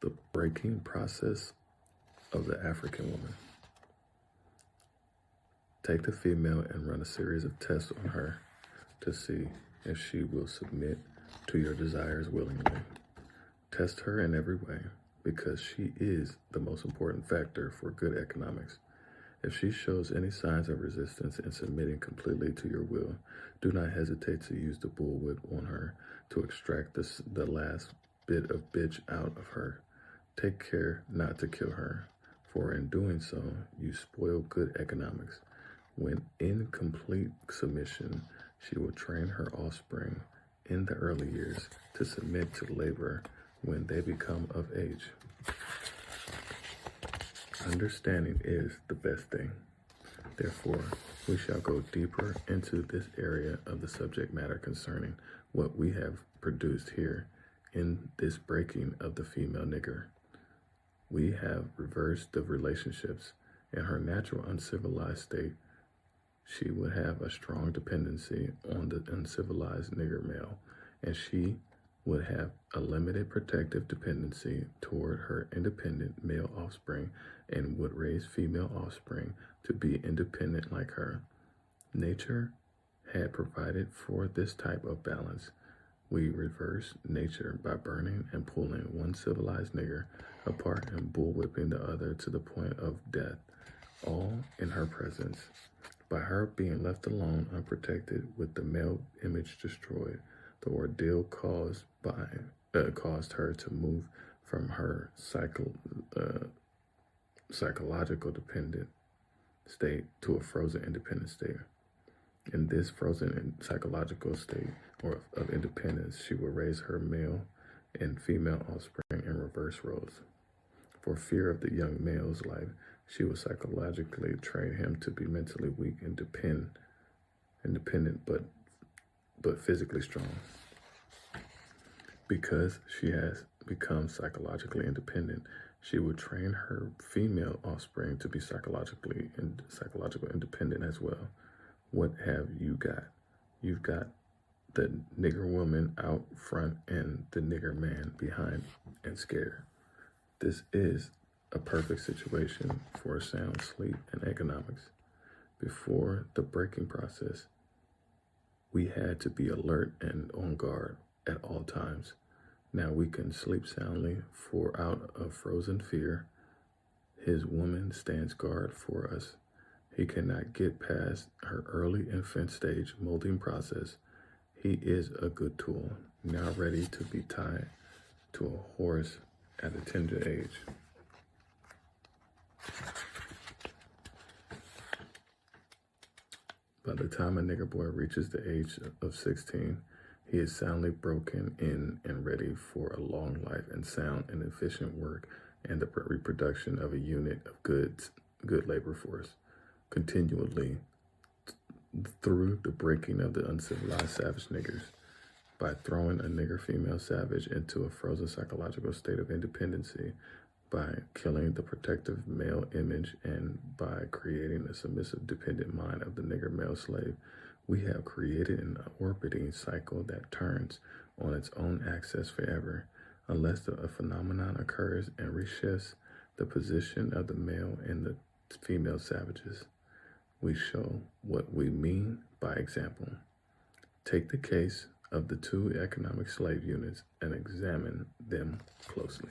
the breaking process of the African woman. Take the female and run a series of tests on her to see if she will submit to your desires willingly. Test her in every way, because she is the most important factor for good economics. If she shows any signs of resistance in submitting completely to your will, do not hesitate to use the bullwhip on her to extract the last bit of bitch out of her. Take care not to kill her, for in doing so, you spoil good economics. When in complete submission, she will train her offspring in the early years to submit to labor when they become of age. Understanding is the best thing. Therefore, we shall go deeper into this area of the subject matter concerning what we have produced here in this breaking of the female nigger. We have reversed the relationships. In her natural uncivilized state, she would have a strong dependency on the uncivilized nigger male, and she would have a limited protective dependency toward her independent male offspring and would raise female offspring to be independent like her. Nature had provided for this type of balance. We reverse nature by burning and pulling one civilized nigger apart and bullwhipping the other to the point of death, all in her presence. By her being left alone, unprotected, with the male image destroyed, the ordeal caused her to move from her psychological dependent state to a frozen independent state. In this frozen psychological state of independence, she will raise her male and female offspring in reverse roles. For fear of the young male's life, she will psychologically train him to be mentally weak and independent, but physically strong. Because she has become psychologically independent, she will train her female offspring to be psychological independent as well. What have you got? You've got the nigger woman out front and the nigger man behind and scared. This is a perfect situation for a sound sleep and economics. Before the breaking process, we had to be alert and on guard at all times. Now we can sleep soundly, for out of frozen fear, his woman stands guard for us. He cannot get past her early infant stage molding process. He is a good tool, now ready to be tied to a horse at a tender age. By the time a nigger boy reaches the age of 16, he is soundly broken in and ready for a long life and sound and efficient work and the reproduction of a unit of good labor force, continually through the breaking of the uncivilized savage niggers. By throwing a nigger female savage into a frozen psychological state of independency, by killing the protective male image, and by creating a submissive dependent mind of the nigger male slave, we have created an orbiting cycle that turns on its own axis forever, unless a phenomenon occurs and reshifts the position of the male and the female savages. We show what we mean by example. Take the case of the two economic slave units and examine them closely.